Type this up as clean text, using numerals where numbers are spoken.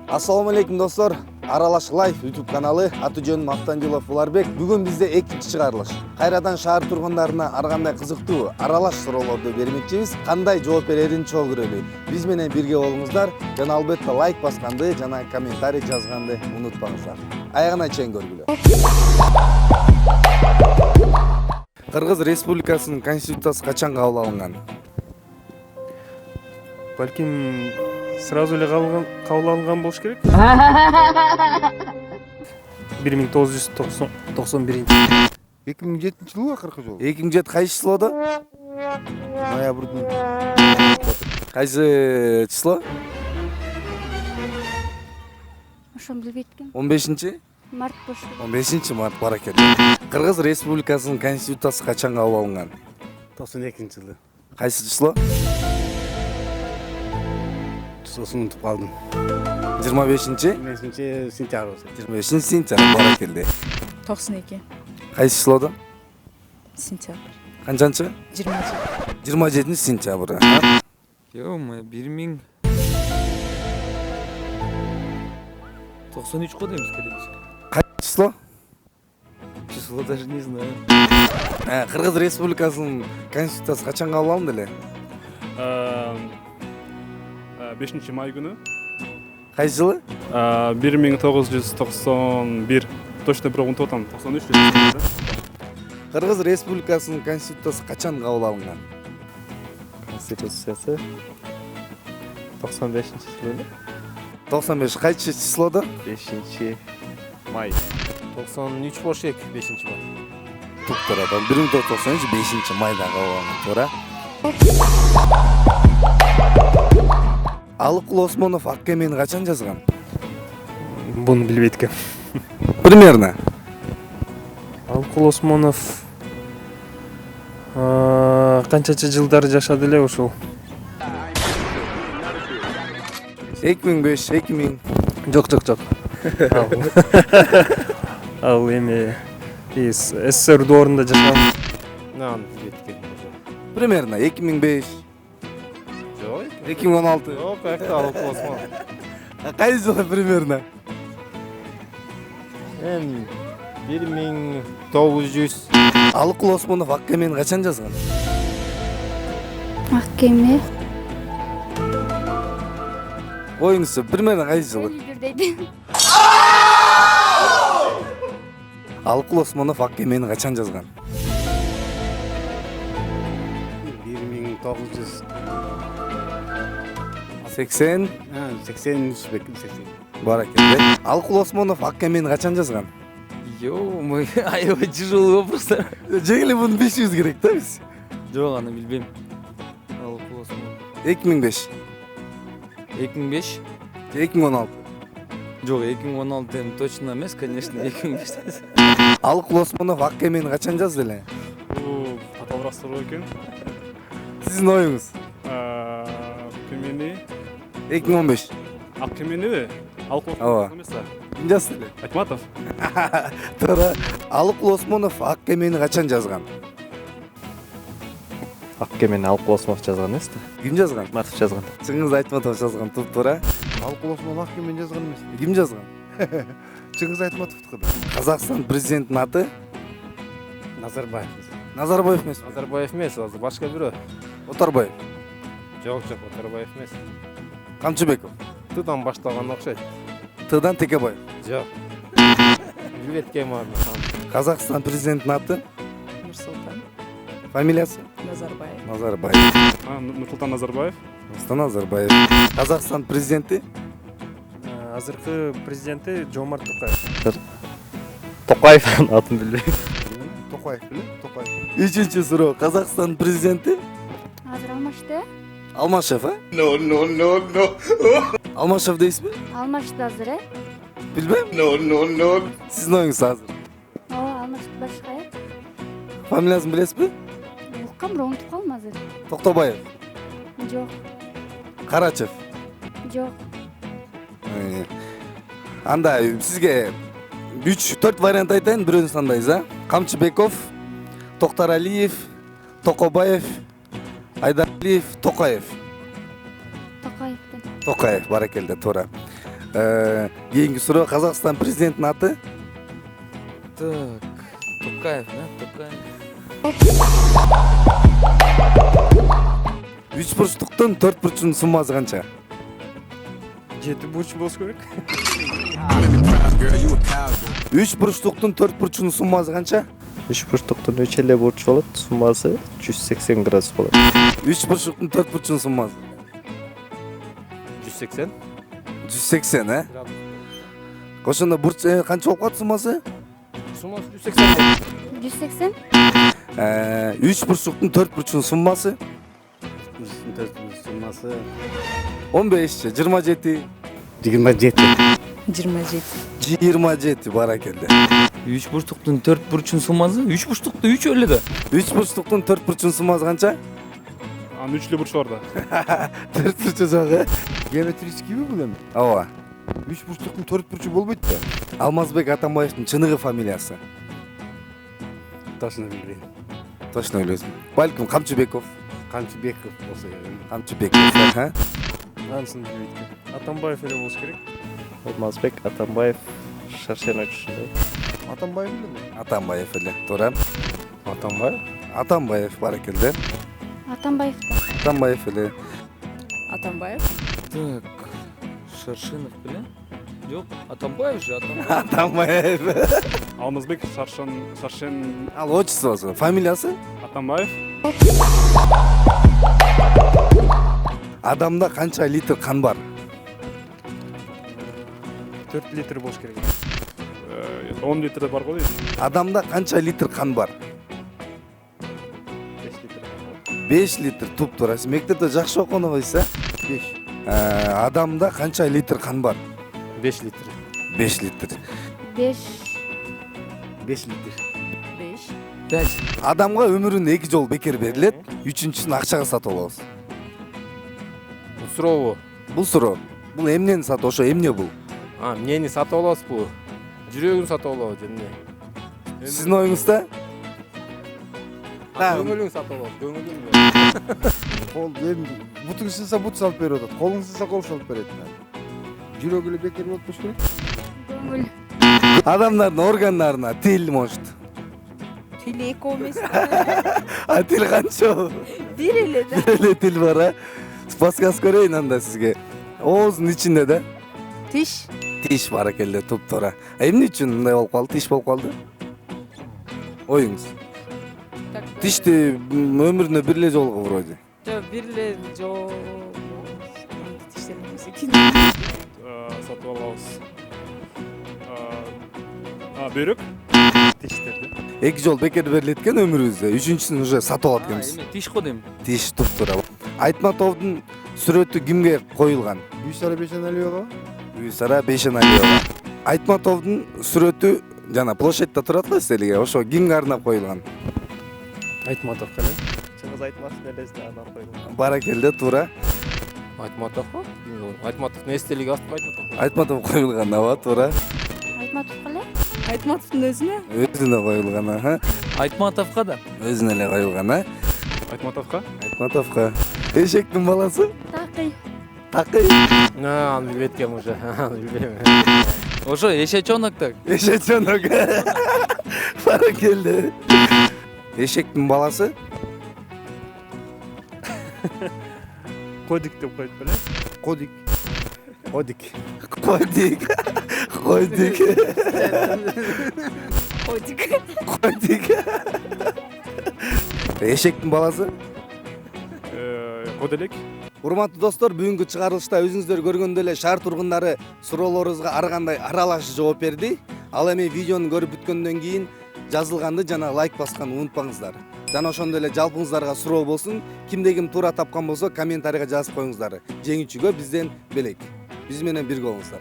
Assalamu алейкум достор. Аралаш лайф YouTube каналы. Аты жөнүм Автандилов Уларбек. Бүгүн бизде экинчи чыгарылыш. Кайрадан шаар тургундарына ар кандай кызыктуу аралаш суроолорду бермекчибиз. Кандай жооп берерин чоо көрөлү. Биз менен бирге болуңуздар жана албетте лайк басканды жана комментарий жазганды унутпаңыздар. Аягына чейин көргүлө. Кыргыз Республикасынын Конституциясы качан кабыл алынган? Балким сразу эле кабыл алынган болуш керек. 1991. 2007-жылы акыркы жолу. 2007 кайсы числоодо? Ноябрдын. Кайсы число? Ошону билбейт экен. 15-чи? Март бош. 15 март баракелде. Кыргыз Республикасынын Конституциясы качан кабыл алынган? 92-жылы. Кайсы число? Сосын унутуп калдым. 25-чи? 25 сентябрь. 25 сентябрь баракелде. 92 Кайсы числоодо? сентябрь. Канчанчы? 27 сентябрь. Ё-моё, 1093 го деймиз келечек. Кайсы число? Число даже не знаю. Кыргыз Республикасынын Конституциясы качан кабыл алынды эле? 5 май күнү. Кайсы жылы? 1991. Точно бирок унутуп атам. 93 деп. Кыргыз Республикасынын Конституциясы качан кабыл алынган? Конституциясы 95-жылы 95 кайсы числоодо? 5 май. 93 болуш керек, 5-май. Туктар адам 1993 5 майда кабыл алынган, туура. Алыкул Осмонов Ак эмени качан жазган? Буну билбейт экен. Примерно. Алыкул Осмонов канчачы жылдары жашады эле ушул? 2005, 2000. Жок. Ал эми СССР доорунда жашаган. Нан билбейт экен. Примерно 2005, Жок. 2016. Жок, как-то алып болсун. Кайсы жылы примерно? 1900. Алыкул Осмонов Ак эмени качан жазган? Ак кеме. Оюңузчу примерно кайсы жылы? Дейт. Алыкул Осмонов Ак эмени качан жазган? 1900. 80 83 баракелде. Алыкул Осмонов Ак эмени качан жазган? Ё-моё, аябай тяжелый вопрос. Жеңил муну билишибиз керек да биз. Жок, аны билбейм. Ал кулосун. 2005, 2005? 2016. Жок, 2016 эми точно эмес, конечно, 2005. Алыкул Осмонов Ак эмени качан жазды эле? Бул татаалык суроо экен. Сиздин оюңуз? Кемени 2015. Ак кемени Алыкул Ооба. Осмонов эмес да. Ким жазды эле? Айтматов. Туура. Алыкул Осмонов Ак эмени качан жазган? Ак кемени Алыкул Осмонов жазган эмес да. Ким жазган? Айтматов жазган. Чыңгыз Айтматов жазган, туп-туура. Алыкул Осмонов ак эмени жазган эмес. Ким жазган? Чыңгыз Айтматовдуку да. Казакстан президентинин аты? Назарбаев. Назарбаев эмес. Назарбаев эмес, азыр башка бирөө. Оторбаев. Жок, Назарбаев эмес. Камчыбеков. Тыдан башталган окшойт. Тыдан Текебаев. Жок. Билбейт экен аны. Казакстан президентинин аты? Нурсултан Фамилиясы? Назарбаев. Назарбаев. Нурсултан Назарбаев. Нурсултан Назарбаев. Казакстан президенти? Азыркы президенти Жомарт Токаев. Токаев атын билбейм. Токаев беле? Токаев. Үчүнчү суроо. Казакстан президенти? Азыр алмашты. Алмашев, а? No. Алмашев дейсизби? Алмашты азыр, Билбейм. No. Сиздин оюңуз азыр. Ооба, алмашты башка. Фамилиясын билесизби? Уккам, бирок унутуп калдым азыр. Токтобаев. Жок, Карачев. жок. Анда сизге 3-4 вариант айтайын, бирөөнү тандайсыз, а? Камчыбеков, Токтар Алиев, Токобаев, Айдаралиев, Токаев. Токаевден. Токаев, баракелде, туура. Кийинки суроо, Казакстан президентинин аты? Так, Токаев, да? Токаев. Үч бурчтуктун төрт бурчунун суммасы канча? 7 бурч болуш керек. Үч бурчтуктун төрт бурчунун суммасы канча? 3 бурчтуктун 3 эле бурч болот. Суммасы 180 градус болот. Үч бурчтуктун төрт бурчунун суммасы? 180 180, Ошондо бурч канча болуп калат суммасы? суммасы 180 180. Үч бурчтуктун төрт бурчунун суммасы? Суммасы 15, 27. 27. 27. 27, баракелде. 3 бурчтуктун 4 бурчунун суммасы? 3 бурчтукта 3 эле да. Үч бурчтуктун төрт бурчунун суммасы канча? Анын 3 эле бурчу бар да. Төрт бурчу жагы. геометрическийби бул эми Ооба. 3 бурчтуктун 4 бурчу болбойт да Алмазбек Атамбаевдин чыныгы фамилиясы. Точно билбейм. Точно билесиң. Балким Камчыбеков. Камчыбеков болсо керек. Камчыбеков, Анысын билбейт экен. Атамбаев эле болуш керек. Алмазбек Атамбаев Шаршен очушундай. Атамбаев эле Атамбаев эле, туура. Атамбаев Атамбаев, баракелде. Атамбаевден. Атамбаев эле. Атамбаев. Так, Шаршенов беле? Жок, Атамбаев же, Атамбаев. Атамбаев. Алмазбек Шаршен Ал отчествосу, фамилиясы? Атамбаев. Адамда канча литр кан бар? 4 литр болуш керек. 10 литр бар го дейт. Адамда канча литр кан бар? 5 литр. 5 литр, туп-туура. Сиз мектепте жакшы окунобойсуз, 5 Адамда канча литр кан бар? 5 литр 5 литр. 5. 5 литр. 5. 5. Адамга өмүрүндө 2 жолу бекер берилет. Үчүнчүсүн акчага сатып алабыз. сурообу Бул суроо. Бул эмнени сатып, ошо эмне бул? эмнени сатып аласызбы жүрөгүн сатып алабы же эмне Сиздин оюңузда? көңүлүң сатып алабы көңүлүң Кол эми бутуң сынса бут салып берип атат. Колуң сынса кол салып берет. Жүрөгү эле бекер болуп болуш керек. Көңүл. Адамдардын органдарына тил может. Тил 2 эмес. А тил канча? Бир эле да. Бир эле тил бар, Подсказ көрөйүн анда сизге. Ооздун ичинде да? Тиш. Тиш баракелде, туп-туура. Эмне үчүн мындай болуп калды? Тиш болуп калды? Оюңуз. Тишти өмүрүндө бир эле жолу вроде. Жок, бир эле жок. Тиштер эмес экен. Сатып алабыз. Бөйрөк. Тиштерди. 2 жол бекер берилет экен өмүрүбүздө. Үчүнчүсүн уже сатып алат экенбиз. Тиш го дейм. Тиш, туп-туура. Айтматовдун сүрөтү кимге коюлган? Бүйсара Бешеналиева. Бүйсара Бешеналиева. Айтматовдун сүрөтү жана площадьта турат го сизге, ошо кимге арнап коюлган? Айтматовго эле Чыңгыз Айтматовдун элесине арнап коюлган. Баракелде, туура. Айтматовго Айтматовдун эстелиги астында Айтматов Айтматов коюлган, ооба, туура. Айтматов кале? Айтматовдун өзүнө. Өзүнө коюлган, Айтматовго да. Өзүнө эле коюлган, Айтматовго. Айтматовго. Эшектин баласы? Такый. Такый. аны билбейт экенмин уже аны билбейм Ошо эшечонок так. Эшечонок. Баракелде. Эшектин баласы? Кодик деп коет беле. Кодик. Одик Койдик. Койдик. Котик. Койдик. Эшектин баласы? Коделек. Урматтуу достор, бүгүнкү чыгарылышта өзүңүздөр көргөндөй эле шаар тургундары суроолорубузга ар кандай аралаш жооп берди. Ал эми видеону көрүп бүткөндөн кийин жазылганды жана лайк басканды унутпаңыздар. Жана ошондой эле жалпыңыздарга суроо болсун, кимде ким туура тапкан болсо комментарийга жазып коюңуздар. Жеңүүчүгө бизден белек. Биз менен бирге болуңуздар.